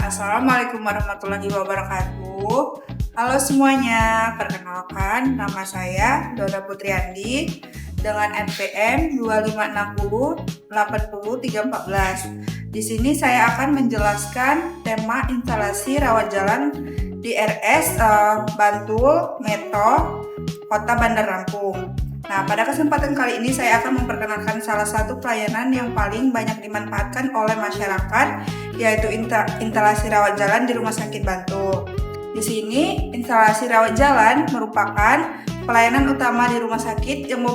Assalamualaikum warahmatullahi wabarakatuh. Halo semuanya, perkenalkan nama saya Doda Putriandi dengan NPM 2560 Di sini saya akan menjelaskan tema instalasi rawat jalan di RS Bantul Meto Kota Bandar Lampung. Nah, pada kesempatan kali ini saya akan memperkenalkan salah satu pelayanan yang paling banyak dimanfaatkan oleh masyarakat, yaitu instalasi rawat jalan di Rumah Sakit Bantul. Di sini, instalasi rawat jalan merupakan pelayanan utama di rumah sakit yang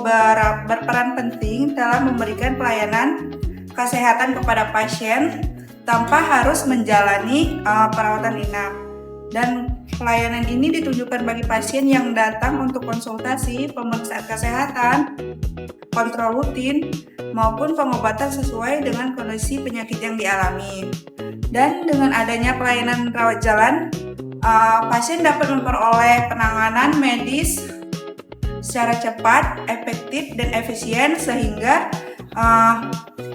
berperan penting dalam memberikan pelayanan kesehatan kepada pasien tanpa harus menjalani perawatan inap. Dan pelayanan ini ditujukan bagi pasien yang datang untuk konsultasi, pemeriksaan kesehatan, kontrol rutin, maupun pengobatan sesuai dengan kondisi penyakit yang dialami. Dan dengan adanya pelayanan rawat jalan, pasien dapat memperoleh penanganan medis secara cepat, efektif, dan efisien sehingga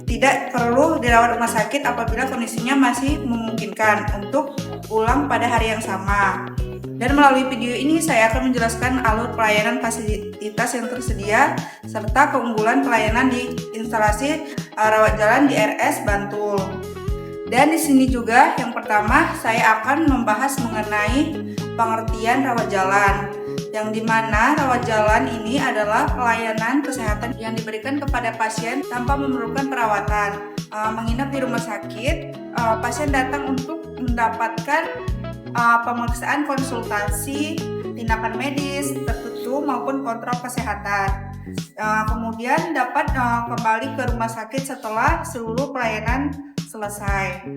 tidak perlu dirawat rumah sakit apabila kondisinya masih memungkinkan untuk ulang pada hari yang sama. Dan melalui video ini saya akan menjelaskan alur pelayanan fasilitas yang tersedia serta keunggulan pelayanan di instalasi rawat jalan di RS Bantul. Dan di sini juga yang pertama saya akan membahas mengenai pengertian rawat jalan, yang dimana rawat jalan ini adalah pelayanan kesehatan yang diberikan kepada pasien tanpa memerlukan perawatan. Menginap di rumah sakit, pasien datang untuk mendapatkan pemeriksaan konsultasi, tindakan medis tertentu maupun kontrol kesehatan. Kemudian dapat kembali ke rumah sakit setelah seluruh pelayanan selesai.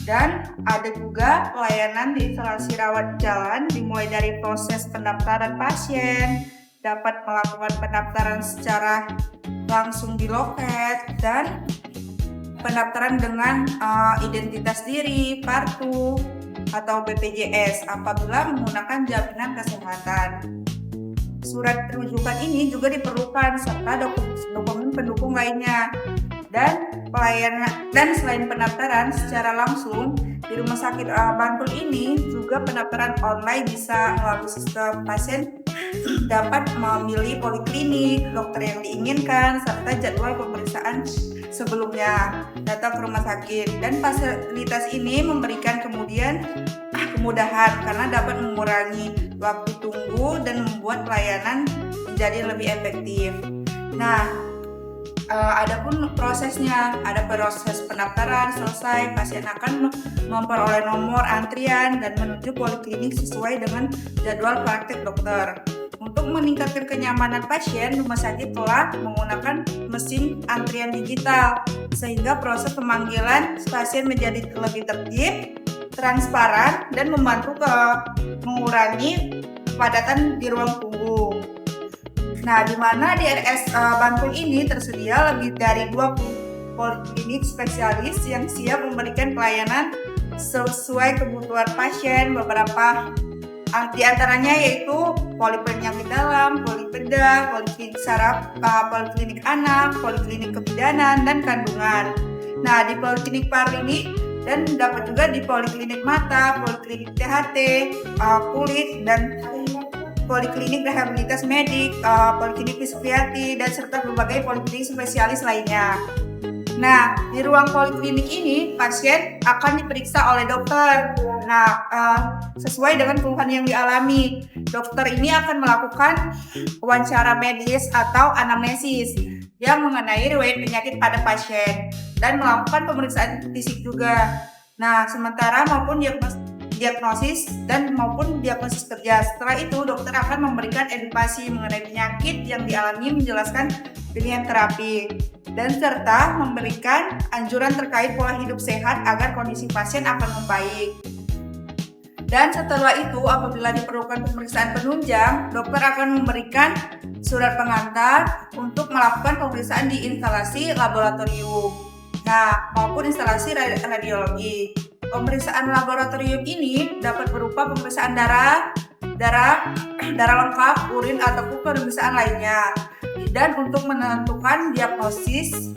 Dan ada juga pelayanan di instalasi rawat jalan dimulai dari proses pendaftaran pasien, dapat melakukan pendaftaran secara langsung di loket, dan pendaftaran dengan identitas diri, kartu, atau BPJS apabila menggunakan jaminan kesehatan. Surat rujukan ini juga diperlukan serta dokumen pendukung lainnya. Dan selain pendaftaran secara langsung di Rumah Sakit Bantul ini, juga pendaftaran online bisa melalui sistem. Pasien dapat memilih poliklinik, dokter yang diinginkan, serta jadwal pemeriksaan sebelumnya datang ke rumah sakit. Dan fasilitas ini memberikan kemudahan karena dapat mengurangi waktu tunggu dan membuat pelayanan menjadi lebih efektif. Nah, adapun prosesnya, ada proses pendaftaran selesai, pasien akan memperoleh nomor antrian dan menuju poliklinik sesuai dengan jadwal praktik dokter. Untuk meningkatkan kenyamanan pasien, rumah sakit telah menggunakan mesin antrian digital sehingga proses pemanggilan pasien menjadi lebih tertib, transparan, dan membantu mengurangi kepadatan di ruang tunggu. Nah, di mana di RS Bantul ini tersedia lebih dari 20 poliklinik spesialis yang siap memberikan pelayanan sesuai kebutuhan pasien. Beberapa di antaranya yaitu polipenyakit dalam, polipeda, poliklinik saraf, poliklinik anak, poliklinik kebidanan, dan kandungan. Nah, di poliklinik ini dan dapat juga di poliklinik mata, poliklinik THT, kulit, dan poliklinik rehabilitas medik, poliklinik psikiatri, dan serta berbagai poliklinik spesialis lainnya. Nah, di ruang poliklinik ini pasien akan diperiksa oleh dokter. Nah, sesuai dengan keluhan yang dialami, dokter ini akan melakukan wawancara medis atau anamnesis yang mengenai riwayat penyakit pada pasien dan melakukan pemeriksaan fisik juga. Nah, sementara maupun diagnosis dan maupun diagnosis kerja. Setelah itu, dokter akan memberikan edukasi mengenai penyakit yang dialami, menjelaskan pilihan terapi, dan serta memberikan anjuran terkait pola hidup sehat agar kondisi pasien akan membaik. Dan setelah itu, apabila diperlukan pemeriksaan penunjang, dokter akan memberikan surat pengantar untuk melakukan pemeriksaan di instalasi laboratorium, maupun instalasi radiologi. Pemeriksaan laboratorium ini dapat berupa pemeriksaan darah lengkap, urin, ataupun pemeriksaan lainnya. Dan untuk menentukan diagnosis,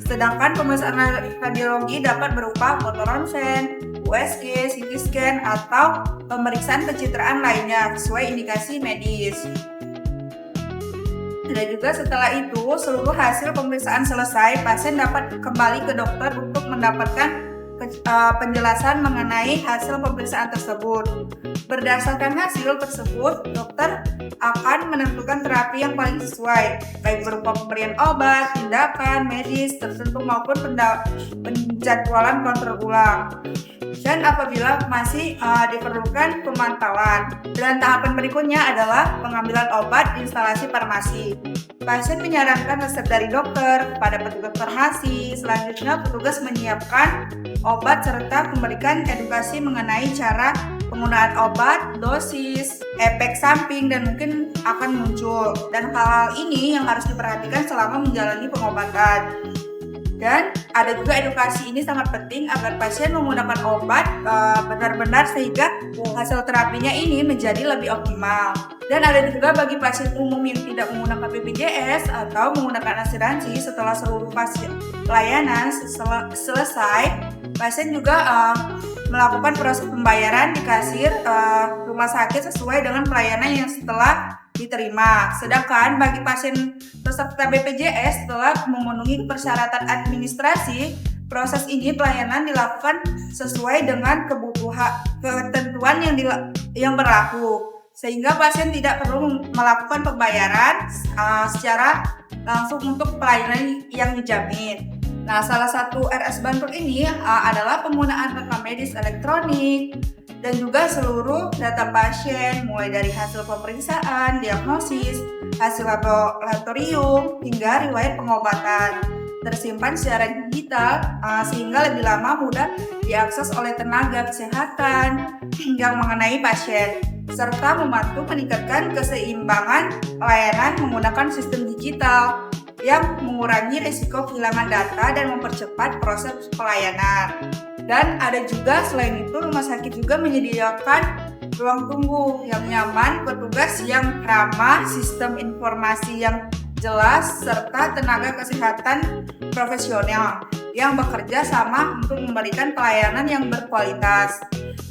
sedangkan pemeriksaan radiologi dapat berupa foto ronsen, USG, CT scan, atau pemeriksaan pencitraan lainnya sesuai indikasi medis. Dan juga setelah itu, seluruh hasil pemeriksaan selesai, pasien dapat kembali ke dokter untuk mendapatkan penjelasan mengenai hasil pemeriksaan tersebut. Berdasarkan hasil tersebut, dokter akan menentukan terapi yang paling sesuai, baik berupa pemberian obat, tindakan medis tertentu maupun penjadwalan kontrol ulang. Dan apabila masih diperlukan pemantauan. Dan tahapan berikutnya adalah pengambilan obat di instalasi farmasi. Pasien menyarankan resep dari dokter kepada petugas farmasi. Selanjutnya, petugas menyiapkan obat serta memberikan edukasi mengenai cara penggunaan obat, dosis, efek samping, dan mungkin akan muncul. Dan hal-hal ini yang harus diperhatikan selama menjalani pengobatan. Dan ada juga edukasi ini sangat penting agar pasien menggunakan obat benar-benar sehingga hasil terapinya ini menjadi lebih optimal. Dan ada juga bagi pasien umum yang tidak menggunakan BPJS atau menggunakan asuransi, setelah seluruh pelayanan selesai, pasien juga melakukan proses pembayaran di kasir rumah sakit sesuai dengan pelayanan yang setelah diterima. Sedangkan bagi pasien peserta BPJS setelah memenuhi persyaratan administrasi, proses ini pelayanan dilakukan sesuai dengan ketentuan yang berlaku, sehingga pasien tidak perlu melakukan pembayaran secara langsung untuk pelayanan yang dijamin. Nah, salah satu RS Bantul ini adalah penggunaan rekam medis elektronik dan juga seluruh data pasien mulai dari hasil pemeriksaan, diagnosis, hasil laboratorium, hingga riwayat pengobatan tersimpan secara digital sehingga lebih lama mudah diakses oleh tenaga kesehatan yang mengenai pasien, serta membantu meningkatkan keseimbangan pelayanan menggunakan sistem digital yang mengurangi risiko kehilangan data dan mempercepat proses pelayanan. Dan ada juga selain itu, rumah sakit juga menyediakan ruang tunggu yang nyaman, petugas yang ramah, sistem informasi yang jelas, serta tenaga kesehatan profesional yang bekerja sama untuk memberikan pelayanan yang berkualitas.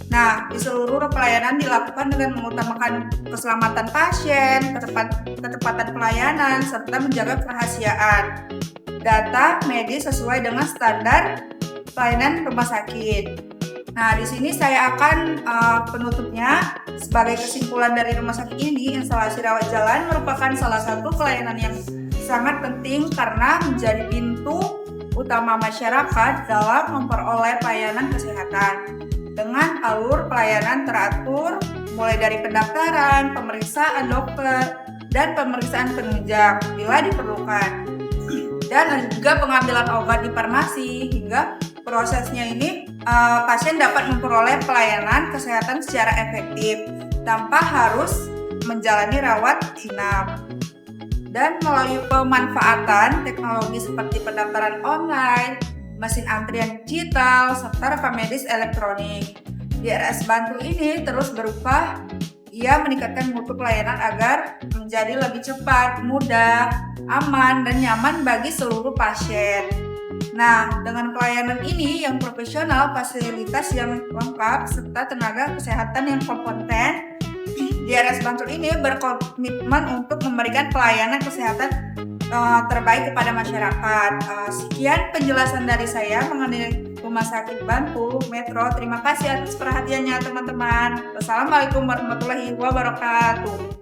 Nah, di seluruh pelayanan dilakukan dengan mengutamakan keselamatan pasien, ketepatan pelayanan, serta menjaga kerahasiaan data medis sesuai dengan standar pelayanan rumah sakit. Nah, di sini saya akan penutupnya. Sebagai kesimpulan dari rumah sakit ini, instalasi rawat jalan merupakan salah satu pelayanan yang sangat penting karena menjadi pintu utama masyarakat dalam memperoleh pelayanan kesehatan. Dengan alur pelayanan teratur, mulai dari pendaftaran, pemeriksaan dokter, dan pemeriksaan penunjang bila diperlukan. Dan ada juga pengambilan obat di farmasi, hingga prosesnya ini pasien dapat memperoleh pelayanan kesehatan secara efektif tanpa harus menjalani rawat inap. Dan melalui pemanfaatan teknologi seperti pendaftaran online, mesin antrian digital, serta rekam medis elektronik, di RS Bantul ini terus berubah. Ia meningkatkan mutu pelayanan agar menjadi lebih cepat, mudah, aman, dan nyaman bagi seluruh pasien. Nah, dengan pelayanan ini yang profesional, fasilitas yang lengkap, serta tenaga kesehatan yang kompeten, di RS Bantul ini berkomitmen untuk memberikan pelayanan kesehatan terbaik kepada masyarakat. Sekian penjelasan dari saya mengenai Rumah Sakit Bantul Metro. Terima kasih atas perhatiannya teman-teman. Wassalamualaikum warahmatullahi wabarakatuh.